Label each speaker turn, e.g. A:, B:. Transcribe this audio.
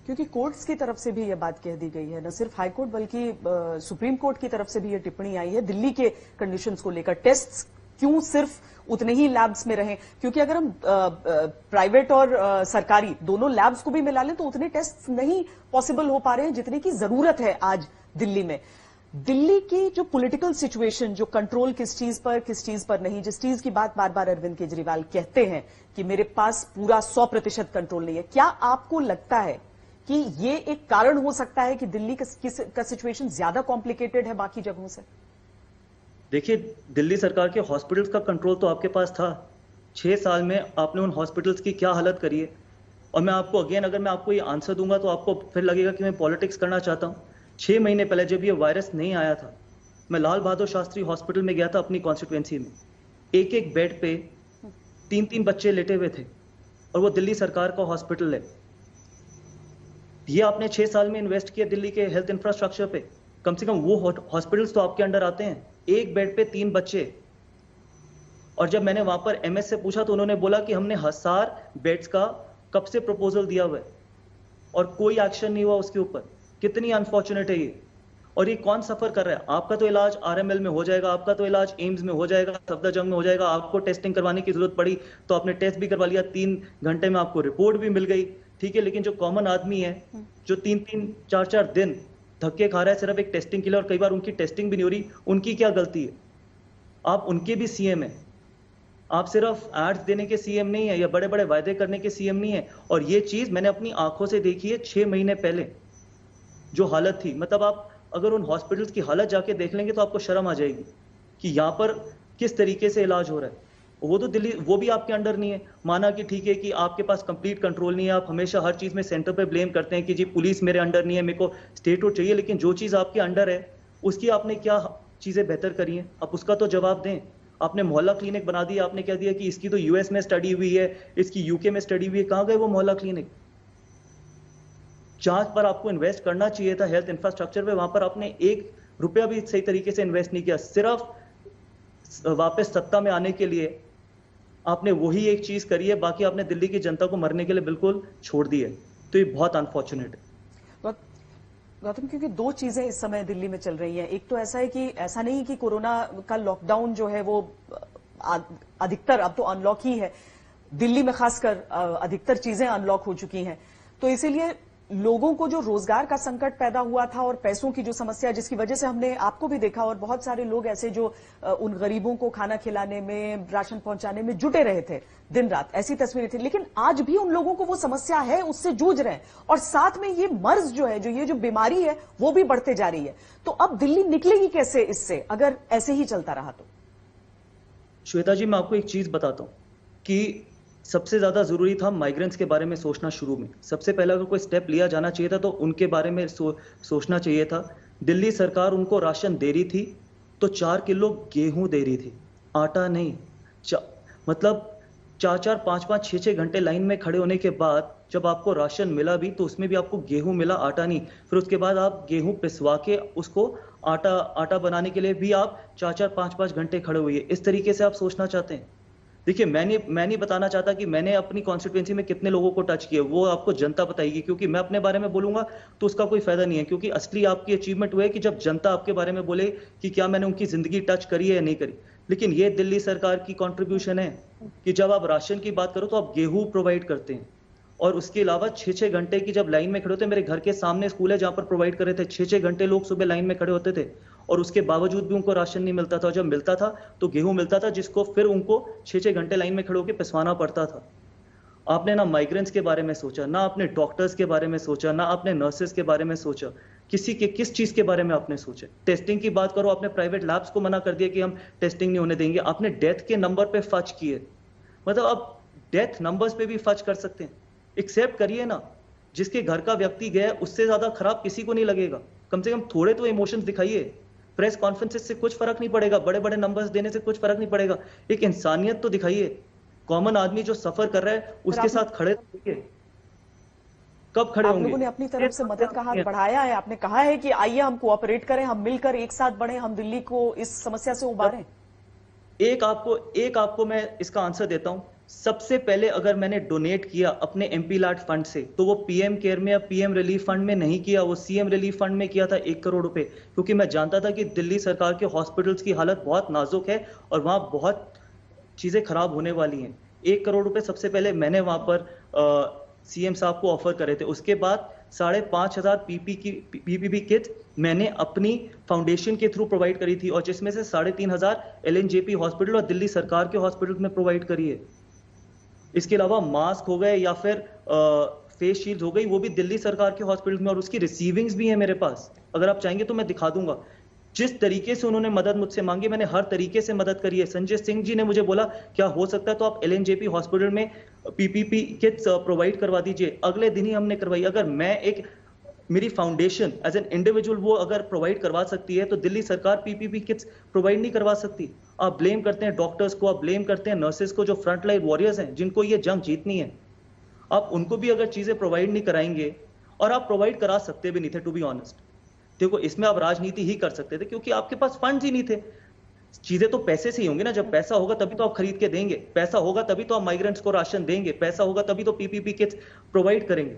A: क्योंकि कोर्ट्स की तरफ से भी यह बात कह दी गई है, न सिर्फ हाई कोर्ट बल्कि सुप्रीम कोर्ट की तरफ से भी यह टिप्पणी आई है दिल्ली के कंडीशंस को लेकर। टेस्ट्स क्यों सिर्फ उतने ही लैब्स में रहें? क्योंकि अगर हम प्राइवेट और सरकारी दोनों लैब्स को भी मिला लें तो उतने टेस्ट नहीं पॉसिबल हो पा रहे हैं जितने की जरूरत है आज दिल्ली में। दिल्ली की जो पॉलिटिकल सिचुएशन, जो कंट्रोल किस चीज पर नहीं, जिस चीज की बात बार बार अरविंद केजरीवाल कहते हैं कि मेरे पास पूरा 100% कंट्रोल नहीं है, क्या आपको लगता है कि ये एक कारण हो सकता है कि दिल्ली का सिचुएशन ज्यादा कॉम्प्लिकेटेड है बाकी जगहों से?
B: देखिए, दिल्ली सरकार के हॉस्पिटल्स का कंट्रोल तो आपके पास था। 6 साल में आपने उन हॉस्पिटल्स की क्या हालत करी है। और मैं आपको अगर मैं आपको ये आंसर दूंगा तो आपको फिर लगेगा कि मैं पॉलिटिक्स करना चाहता हूँ। 6 महीने पहले जब ये वायरस नहीं आया था, मैं लाल बहादुर शास्त्री हॉस्पिटल में गया था अपनी कॉन्स्टिट्यूएंसी में। एक एक बेड पे 3-3 बच्चे लेटे हुए थे और वो दिल्ली सरकार का हॉस्पिटल है। ये आपने 6 साल में इन्वेस्ट किया दिल्ली के हेल्थ इंफ्रास्ट्रक्चर पे। कम से कम वो हॉस्पिटल्स तो आपके अंडर आते हैं। एक बेड पे 3 बच्चे। और जब मैंने वहां पर एमएस से पूछा तो उन्होंने बोला कि हमने 1000 बेड्स का कब से प्रपोजल दिया हुआ है और कोई एक्शन नहीं हुआ उसके ऊपर। कितनी अनफॉर्चुनेट है ये। और ये कौन सफर कर रहा है? आपका तो इलाज आरएमएल में हो जाएगा, आपका तो इलाज एम्स में हो जाएगा, सफदरजंग में हो जाएगा। आपको टेस्टिंग करवाने की जरूरत पड़ी तो आपने टेस्ट भी करवा लिया, 3 घंटे में आपको रिपोर्ट भी मिल गई, ठीक है। लेकिन जो कॉमन आदमी है, जो 3-3, 4-4 दिन धक्के खा रहा है सिर्फ एक टेस्टिंग के लिए, और कई बार उनकी टेस्टिंग भी नहीं हो रही, उनकी क्या गलती है? आप उनके भी सीएम है। आप सिर्फ एड्स देने के सीएम नहीं है या बड़े बड़े वायदे करने के सीएम नहीं है। और ये चीज मैंने अपनी आंखों से देखी है 6 महीने पहले जो हालत थी। मतलब आप अगर उन हॉस्पिटल्स की हालत जाके देख लेंगे तो आपको शर्म आ जाएगी कि यहां पर किस तरीके से इलाज हो रहा है। वो तो दिल्ली, वो भी आपके अंडर नहीं है। माना कि ठीक है कि आपके पास कंप्लीट कंट्रोल नहीं है, आप हमेशा हर चीज में सेंटर पे ब्लेम करते हैं कि जी पुलिस मेरे अंडर नहीं है, मेरे को स्टेट रोड चाहिए। लेकिन जो चीज आपके अंडर है उसकी आपने क्या चीजें बेहतर करी हैं? आप उसका तो जवाब दें। आपने मोहल्ला क्लिनिक बना दिया, आपने कह दिया कि इसकी तो यूएस में स्टडी हुई है, इसकी यूके में स्टडी हुई है। कहां गए वो मोहल्ला क्लिनिक? जांच पर आपको इन्वेस्ट करना चाहिए था, हेल्थ इंफ्रास्ट्रक्चर पे। वहां पर आपने 1 रुपया भी सही तरीके से इन्वेस्ट नहीं किया। सिर्फ वापस सत्ता में आने के लिए आपने वही एक चीज करी है, बाकी आपने दिल्ली की जनता को मरने के लिए बिल्कुल छोड़ दी है। तो ये बहुत अनफॉर्चुनेट है।
A: गौतम, क्योंकि 2 चीजें इस समय दिल्ली में चल रही हैं। एक तो ऐसा है कि ऐसा नहीं कि कोरोना का लॉकडाउन जो है वो अधिकतर अब तो अनलॉक ही है, दिल्ली में खासकर अधिकतर चीजें अनलॉक हो चुकी हैं। तो इसीलिए लोगों को जो रोजगार का संकट पैदा हुआ था और पैसों की जो समस्या, जिसकी वजह से हमने आपको भी देखा और बहुत सारे लोग ऐसे जो उन गरीबों को खाना खिलाने में, राशन पहुंचाने में जुटे रहे थे दिन रात, ऐसी तस्वीरें थी। लेकिन आज भी उन लोगों को वो समस्या है, उससे जूझ रहे हैं। और साथ में ये मर्ज जो है, ये जो बीमारी है, वो भी बढ़ते जा रही है। तो अब दिल्ली निकलेगी कैसे इससे, अगर ऐसे ही चलता रहा तो?
B: श्वेता जी, मैं आपको एक चीज बताता हूं कि सबसे ज्यादा जरूरी था माइग्रेंट्स के बारे में सोचना। शुरू में सबसे पहला अगर कोई स्टेप लिया जाना चाहिए था तो उनके बारे में सोचना चाहिए था। दिल्ली सरकार उनको राशन दे रही थी तो 4 किलो गेहूं दे रही थी, आटा नहीं। मतलब 4-4, 5-5, 6-6 घंटे लाइन में खड़े होने के बाद जब आपको राशन मिला भी तो उसमें भी आपको गेहूं मिला, आटा नहीं। फिर उसके बाद आप गेहूं पिसवा के उसको आटा बनाने के लिए भी आप 4-4, 5-5 घंटे खड़े हुए। इस तरीके से आप सोचना चाहते हैं? देखिए, मैं नहीं बताना चाहता कि मैंने अपनी कॉन्स्टिट्यूएंसी में कितने लोगों को टच किया, वो आपको जनता बताएगी। क्योंकि मैं अपने बारे में बोलूंगा तो उसका कोई फायदा नहीं है। क्योंकि असली आपकी अचीवमेंट वो है कि जब जनता आपके बारे में बोले कि क्या मैंने उनकी जिंदगी टच करी है या नहीं करी। लेकिन ये दिल्ली सरकार की कॉन्ट्रीब्यूशन है कि जब आप राशन की बात करो तो आप गेहूं प्रोवाइड करते हैं, और उसके अलावा 6-6 घंटे की जब लाइन में खड़े होते, मेरे घर के सामने स्कूल है जहां पर प्रोवाइड कर रहे थे, 6-6 घंटे लोग सुबह लाइन में खड़े होते थे और उसके बावजूद भी उनको राशन नहीं मिलता था। जब मिलता था तो गेहूं मिलता था, जिसको फिर उनको 6-6 घंटे लाइन में खड़े होकर पिसवाना पड़ता था। आपने ना माइग्रेंट्स के बारे में सोचा, ना आपने डॉक्टर्स के बारे में सोचा, ना आपने नर्सेस के बारे में सोचा। किस चीज के बारे में आपने सोचा? टेस्टिंग की बात करो, आपने प्राइवेट लैब्स को मना कर दिया कि हम टेस्टिंग नहीं होने देंगे। आपने डेथ के नंबर पे फच किए। मतलब आप डेथ नंबर्स पे भी फच कर सकते हैं। एक्सेप्ट करिए ना, जिसके घर का व्यक्ति गया उससे ज्यादा खराब किसी को नहीं लगेगा। कम से कम थोड़े तो इमोशंस दिखाइए। प्रेस कॉन्फ्रेंसेस से कुछ फर्क नहीं पड़ेगा, बड़े बड़े नंबर्स देने से कुछ फर्क नहीं पड़ेगा। एक इंसानियत तो दिखाइए। कॉमन आदमी जो सफर कर रहा है उसके साथ खड़े रहिए। कब खड़े होंगे?
A: आप लोगों ने अपनी तरफ से मदद का हाथ बढ़ाया है, आपने कहा है कि आइए हम कोऑपरेट करें, हम मिलकर एक साथ बढ़े, हम दिल्ली को इस समस्या से उबारें।
B: एक आपको मैं इसका आंसर देता हूं सबसे पहले अगर मैंने डोनेट किया अपने एमपी लाट फंड से, तो वो पीएम केयर में या पीएम रिलीफ फंड में नहीं किया, वो सीएम रिलीफ फंड में किया था 1 करोड़ रुपए, क्योंकि मैं जानता था कि दिल्ली सरकार के हॉस्पिटल्स की हालत बहुत नाजुक है और वहां बहुत चीजें खराब होने वाली हैं। 1 करोड़ रुपए सबसे पहले मैंने वहां पर सीएम साहब को ऑफर करे थे। उसके बाद 5,500 पीपीपी किट मैंने अपनी फाउंडेशन के थ्रू प्रोवाइड करी थी, और जिसमें से 3,500 एलएनजेपी हॉस्पिटल और दिल्ली सरकार के हॉस्पिटल में प्रोवाइड करी है। इसके अलावा मास्क हो गए या फिर फेस शील्ड हो गई, वो भी दिल्ली सरकार के हॉस्पिटल में, और उसकी रिसीविंग्स भी है मेरे पास। अगर आप चाहेंगे तो मैं दिखा दूंगा। जिस तरीके से उन्होंने मदद मुझसे मांगी, मैंने हर तरीके से मदद करी है। संजय सिंह जी ने मुझे बोला क्या हो सकता है तो आप एलएनजेपी हॉस्पिटल में पीपीपी किट्स प्रोवाइड करवा दीजिए। अगले दिन ही हमने करवाई। अगर मैं मेरी फाउंडेशन एज एन इंडिविजुअल वो अगर प्रोवाइड करवा सकती है, तो दिल्ली सरकार पीपीपी किट्स प्रोवाइड नहीं करवा सकती। आप ब्लेम करते हैं डॉक्टर्स को, आप ब्लेम करते हैं नर्सेस को, जो फ्रंट लाइन वॉरियर्स हैं, जिनको ये जंग जीतनी है। आप उनको भी अगर चीजें प्रोवाइड नहीं कराएंगे, और आप प्रोवाइड करा सकते भी नहीं थे, टू बी ऑनेस्ट। देखो, इसमें आप राजनीति ही कर सकते थे, क्योंकि आपके पास फंड्स ही नहीं थे। चीजें तो पैसे से ही होंगी ना। जब पैसा होगा तभी तो आप खरीद के देंगे, पैसा होगा तभी तो आप माइग्रेंट्स को राशन देंगे, पैसा होगा तभी तो पीपीपी किट्स प्रोवाइड करेंगे।